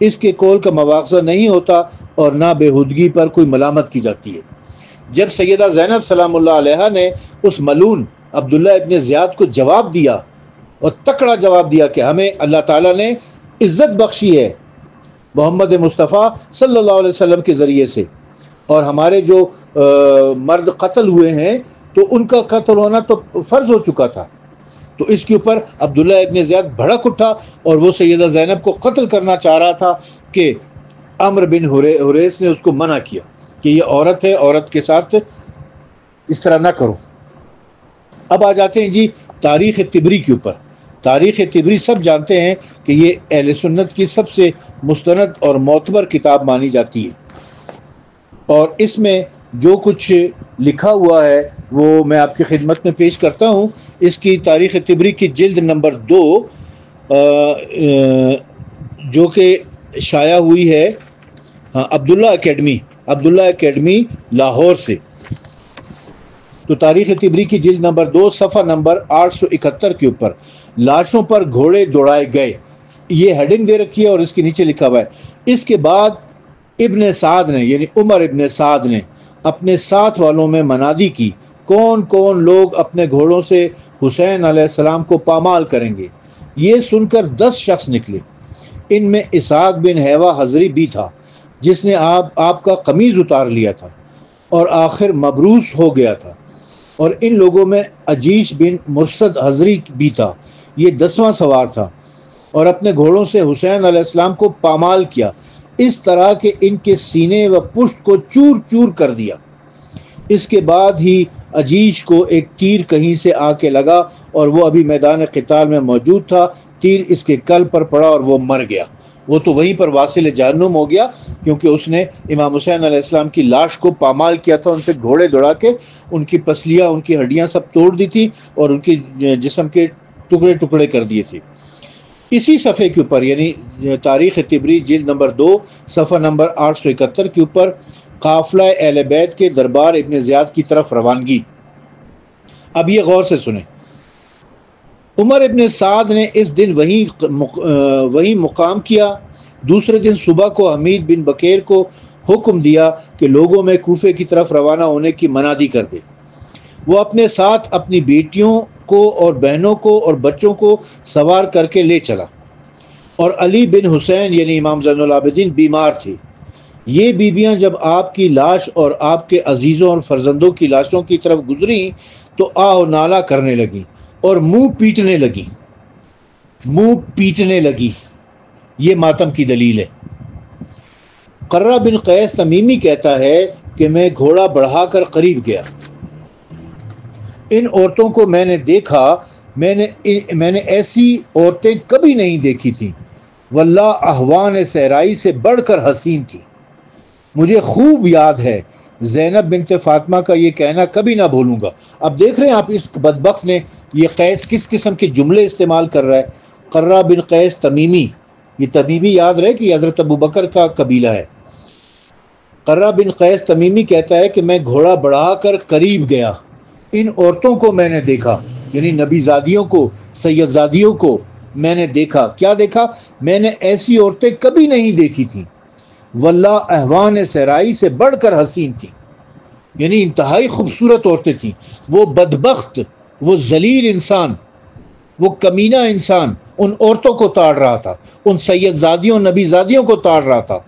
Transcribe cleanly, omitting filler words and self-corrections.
اس کے قول کا مواخذہ نہیں ہوتا اور نہ بےہودگی پر کوئی ملامت کی جاتی ہے۔ جب سیدہ زینب سلام اللہ علیہا نے اس ملعون عبداللہ ابن زیاد کو جواب دیا اور تکڑا جواب دیا کہ ہمیں اللہ تعالیٰ نے عزت بخشی ہے محمد مصطفیٰ صلی اللہ علیہ وسلم کے ذریعے سے، اور ہمارے جو مرد قتل ہوئے ہیں تو ان کا قتل ہونا تو فرض ہو چکا تھا، تو اس کے اوپر عبداللہ ابن زیاد بھڑک اٹھا اور وہ سیدہ زینب کو قتل کرنا چاہ رہا تھا کہ عمرو بن حریث نے اس کو منع کیا کہ یہ عورت ہے، عورت کے ساتھ اس طرح نہ کرو۔ اب آ جاتے ہیں جی تاریخ طبری کے اوپر۔ تاریخ طبری سب جانتے ہیں کہ یہ اہل سنت کی سب سے مستند اور معتبر کتاب مانی جاتی ہے، اور اس میں جو کچھ لکھا ہوا ہے وہ میں آپ کی خدمت میں پیش کرتا ہوں۔ اس کی تاریخ طبری کی جلد نمبر 2 جو کہ شائع ہوئی ہے عبداللہ اکیڈمی لاہور سے، تو تاریخ طبری کی جلد نمبر 2 صفحہ نمبر 871 کے اوپر لاشوں پر گھوڑے دوڑائے گئے، یہ ہیڈنگ دے رکھی ہے اور اس کے نیچے لکھا ہوا ہے۔ اس کے بعد ابن سعد نے یعنی عمر ابن سعد نے اپنے ساتھ والوں میں منادی کی، کون کون لوگ اپنے گھوڑوں سے حسین علیہ السلام کو پامال کریں گے؟ یہ سن کر 10 شخص نکلے، ان میں اسحاق بن حیوہ حضری بھی تھا جس نے آپ کا قمیض اتار لیا تھا اور آخر مبروس ہو گیا تھا، اور ان لوگوں میں عجیش بن مرصد حضری بھی تھا، یہ 10واں سوار تھا، اور اپنے گھوڑوں سے حسین علیہ السلام کو پامال کیا اس طرح کہ ان کے سینے و پشت کو چور چور کر دیا۔ اس کے بعد ہی عجیش کو ایک تیر کہیں سے آ کے لگا اور وہ ابھی میدان قتال میں موجود تھا، تیر اس کے کل پر پڑا اور وہ مر گیا، وہ تو وہیں پر واصل جہنم ہو گیا، کیونکہ اس نے امام حسین علیہ السلام کی لاش کو پامال کیا تھا، ان پہ گھوڑے دوڑا کے ان کی پسلیاں ان کی ہڈیاں سب توڑ دی تھی اور ان کی جسم کے ٹکڑے ٹکڑے کر دیے تھے۔ اسی صفحے کے اوپر یعنی تاریخ طبری جلد نمبر 2 صفحہ نمبر 871 کے اوپر قافلہ اہل بیت کے دربار ابن زیاد کی طرف روانگی۔ اب یہ غور سے سنیں، عمر ابن سعد نے اس دن وہیں مقام کیا۔ دوسرے دن صبح کو حمید بن بکیر کو حکم دیا کہ لوگوں میں کوفے کی طرف روانہ ہونے کی منادی کر دے۔ وہ اپنے ساتھ اپنی بیٹیوں کو اور بہنوں کو اور بچوں کو سوار کر کے لے چلا، اور علی بن حسین یعنی امام زین العابدین بیمار تھے۔ یہ بیویاں جب آپ کی لاش اور آپ کے عزیزوں اور فرزندوں کی لاشوں کی طرف گزریں تو آہ و نالہ کرنے لگیں اور منہ پیٹنے لگی۔ یہ ماتم کی دلیل ہے۔ قرہ بن قیس تمیمی کہتا ہے کہ میں گھوڑا بڑھا کر قریب گیا، ان عورتوں کو میں نے دیکھا، میں نے ایسی عورتیں کبھی نہیں دیکھی تھیں، واللہ احوان صحرائی سے بڑھ کر حسین تھی۔ مجھے خوب یاد ہے، زینب بنت فاطمہ کا یہ کہنا کبھی نہ بھولوں گا۔ اب دیکھ رہے ہیں آپ اس بدبخت نے یہ قیس کس قسم کے جملے استعمال کر رہا ہے۔ قرہ بن قیس تمیمی، یہ تمیمی یاد رہے کہ حضرت ابوبکر کا قبیلہ ہے۔ قرہ بن قیس تمیمی کہتا ہے کہ میں گھوڑا بڑھا کر قریب گیا، ان عورتوں کو میں نے دیکھا، یعنی نبی زادیوں کو، سید زادیوں کو میں نے دیکھا۔ کیا دیکھا؟ میں نے ایسی عورتیں کبھی نہیں دیکھی تھیں، واللہ احوان صحرائی سے بڑھ کر حسین تھیں، یعنی انتہائی خوبصورت عورتیں تھیں۔ وہ بدبخت، وہ ذلیل انسان، وہ کمینہ انسان ان عورتوں کو تاڑ رہا تھا، ان سید زادیوں نبی زادیوں کو تاڑ رہا تھا۔